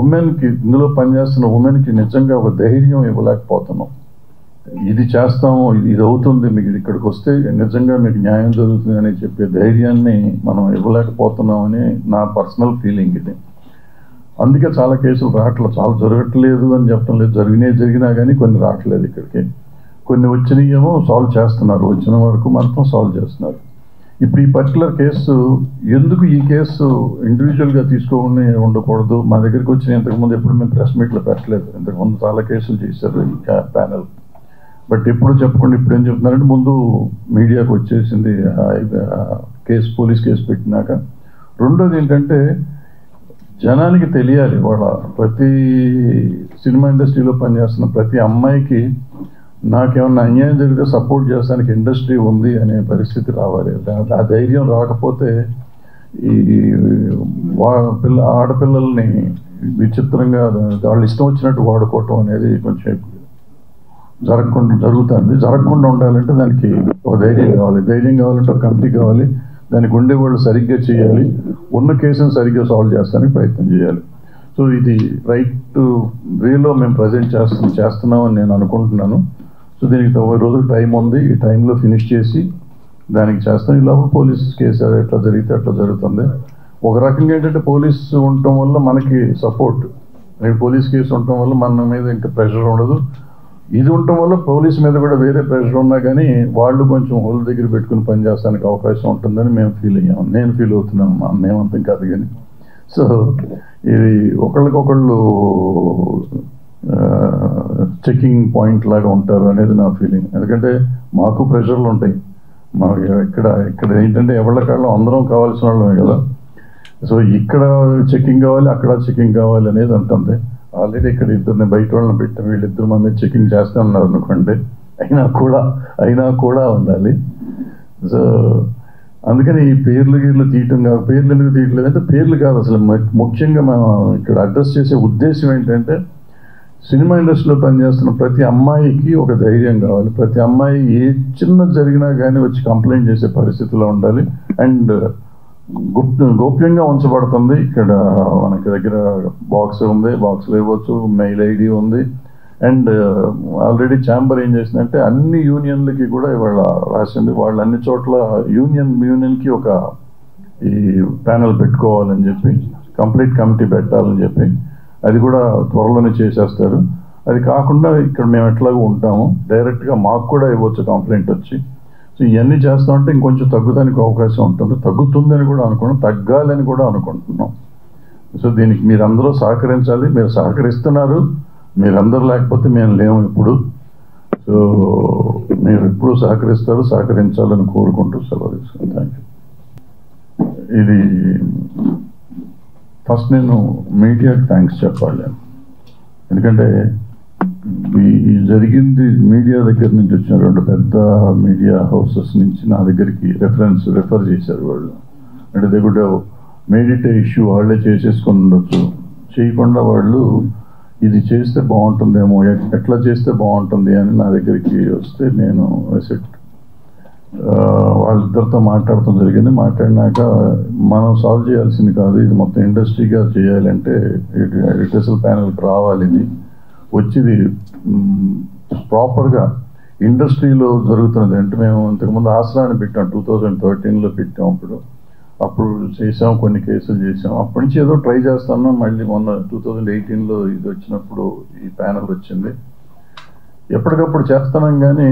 ఉమెన్కి, ఇందులో పనిచేస్తున్న ఉమెన్కి నిజంగా ఒక ధైర్యం ఇవ్వలేకపోతున్నాం. ఇది చేస్తాము, ఇది అవుతుంది, మీకు ఇక్కడికి వస్తే నిజంగా మీకు న్యాయం జరుగుతుంది అని చెప్పే ధైర్యాన్ని మనం ఇవ్వలేకపోతున్నామని నా పర్సనల్ ఫీలింగ్ ఇది. అందుకే చాలా కేసులు రావట్లేదు, చాలా జరగట్లేదు అని చెప్పడం లేదు, జరిగినా కానీ కొన్ని రావట్లేదు ఇక్కడికి. కొన్ని వచ్చినాయేమో సాల్వ్ చేస్తున్నారు, వచ్చిన వరకు మాత్రం సాల్వ్ చేస్తున్నారు. ఇప్పుడు ఈ పర్టికులర్ కేసు ఎందుకు ఈ కేసు ఇండివిజువల్గా తీసుకోకుండా ఉండకూడదు, మా దగ్గరికి వచ్చిన ఇంతకుముందు ఎప్పుడు మేము ప్రెస్ మీట్లో పెట్టలేదు, ఇంతకుముందు చాలా కేసులు చేశారు ఈ ప్యానెల్. బట్ ఎప్పుడు చెప్పకుండా ఇప్పుడు ఏం చెప్తున్నారంటే ముందు మీడియాకు వచ్చేసింది కేసు, పోలీస్ కేసు పెట్టినాక. రెండోది ఏంటంటే జనానికి తెలియాలి, వాళ్ళ ప్రతి సినిమా ఇండస్ట్రీలో పనిచేస్తున్న ప్రతి అమ్మాయికి నాకేమన్నా అన్యాయం జరిగితే సపోర్ట్ చేస్తానికి ఇండస్ట్రీ ఉంది అనే పరిస్థితి రావాలి. ఆ ధైర్యం రాకపోతే ఈ ఆడపిల్లల్ని విచిత్రంగా వాళ్ళు ఇష్టం వచ్చినట్టు వాడుకోవటం అనేది కొంచెం జరగకుండా ఉండాలంటే దానికి ఒక ధైర్యం కావాలి. ధైర్యం కావాలంటే ఒక కమిటీ కావాలి, దానికి ఉండేవాళ్ళు సరిగ్గా చేయాలి, ఉన్న కేసును సరిగ్గా సాల్వ్ చేస్తానికి ప్రయత్నం చేయాలి. సో ఇది రైట్ వేలో మేము ప్రజెంట్ చేస్తున్నామని నేను అనుకుంటున్నాను. సో దీనికి 90 రోజులు టైం ఉంది, ఈ టైంలో ఫినిష్ చేసి దానికి చేస్తాం. ఈ లోపల పోలీస్ కేసు ఎట్లా జరిగితే అట్లా జరుగుతుంది. ఒక రకంగా ఏంటంటే పోలీస్ ఉండటం వల్ల మనకి సపోర్ట్, పోలీస్ కేసు ఉండటం వల్ల మన మీద ఇంకా ప్రెషర్ ఉండదు. ఇది ఉండటం వల్ల పోలీస్ మీద కూడా వేరే ప్రెషర్ ఉన్నా కానీ వాళ్ళు కొంచెం హోల్ దగ్గర పెట్టుకుని పనిచేస్తానికి అవకాశం ఉంటుందని మేము ఫీల్ అయ్యాము, నేను ఫీల్ అవుతున్నాను, మేమంతం కాదు కానీ. సో ఇది ఒకళ్ళకొకళ్ళు చెకింగ్ పాయింట్ లాగా ఉంటారు అనేది నా ఫీలింగ్. ఎందుకంటే మాకు ప్రెషర్లు ఉంటాయి, మాకు ఇక్కడ ఏంటంటే ఎవళ్ళకాళ్ళు అందరం కావాల్సిన వాళ్ళమే కదా. సో ఇక్కడ చెకింగ్ కావాలి, అక్కడ చెకింగ్ కావాలి అనేది ఉంటుంది. ఆల్రెడీ ఇక్కడ ఇద్దరిని బయట వాళ్ళని పెట్టాం, వీళ్ళిద్దరు మా మీద చెకింగ్ చేస్తూ ఉన్నారు అనుకోండి, అయినా కూడా ఉండాలి. సో అందుకని ఈ పేర్లు తీయటం కాదు, పేర్లు ఎందుకు తీయట్లేదంటే పేర్లు కాదు అసలు. ముఖ్యంగా మనం ఇక్కడ అడ్రస్ చేసే ఉద్దేశం ఏంటంటే సినిమా ఇండస్ట్రీలో పనిచేస్తున్న ప్రతి అమ్మాయికి ఒక ధైర్యం కావాలి. ప్రతి అమ్మాయి ఏ చిన్న జరిగినా కానీ వచ్చి కంప్లైంట్ చేసే పరిస్థితిలో ఉండాలి. అండ్ గోప్యంగా ఉంచబడుతుంది. ఇక్కడ మనకి దగ్గర బాక్స్ ఉంది, బాక్స్లో ఇవ్వచ్చు, మెయిల్ ఐడి ఉంది. అండ్ ఆల్రెడీ ఛాంబర్ ఏం చేసిందంటే అన్ని యూనియన్లకి కూడా ఇవాళ రాసింది, వాళ్ళు అన్ని చోట్ల యూనియన్కి ఒక ఈ ప్యానెల్ పెట్టుకోవాలని చెప్పి, కంప్లీట్ కమిటీ పెట్టాలని చెప్పి, అది కూడా త్వరలోనే చేసేస్తారు. అది కాకుండా ఇక్కడ మేము ఎట్లాగో ఉంటాము, డైరెక్ట్గా మాకు కూడా ఇవ్వచ్చు కంప్లైంట్ వచ్చి. సో ఇవన్నీ చేస్తామంటే ఇంకొంచెం తగ్గుతానికి అవకాశం ఉంటుంది, తగ్గుతుందని కూడా అనుకున్నాం, తగ్గాలని కూడా అనుకుంటున్నాం. సో దీనికి మీరందరూ సహకరించాలి, మీరు సహకరిస్తున్నారు, మీరందరూ లేకపోతే మేము లేము ఇప్పుడు. సో మీరు ఎప్పుడు సహకరించాలని కోరుకుంటూ సెలవు తీసుకున్నాను. Thank you. ఇది ఫస్ట్ నేను మీడియాకి థ్యాంక్స్ చెప్పాలి, ఎందుకంటే ఈ జరిగింది మీడియా దగ్గర నుంచి వచ్చిన 2 పెద్ద మీడియా హౌసెస్ నుంచి నా దగ్గరికి రెఫర్ చేశారు వాళ్ళు. అంటే they could have made it A issue, వాళ్ళే చేసేసుకొని ఉండొచ్చు, చేయకుండా వాళ్ళు ఇది చేస్తే బాగుంటుందేమో, ఎట్లా చేస్తే బాగుంటుంది అని నా దగ్గరికి వస్తే నేను వాళ్ళిద్దరితో మాట్లాడటం జరిగింది. మాట్లాడినాక మనం సాల్వ్ చేయాల్సింది కాదు, ఇది మొత్తం ఇండస్ట్రీగా చేయాలంటే ఎడిటర్స్ ప్యానెల్కి రావాలి, ఇది వచ్చింది ప్రాపర్గా ఇండస్ట్రీలో జరుగుతున్నది. అంటే మేము ఇంతకుముందు ఆసరాన్ని పెట్టాం, 2013లో పెట్టాం, అప్పుడు చేసాం, కొన్ని కేసులు చేసాం. అప్పటి నుంచి ఏదో ట్రై చేస్తున్నాం. మళ్ళీ మొన్న 2018లో ఇది వచ్చినప్పుడు ఈ ప్యానెల్ వచ్చింది. ఎప్పటికప్పుడు చేస్తున్నాం కానీ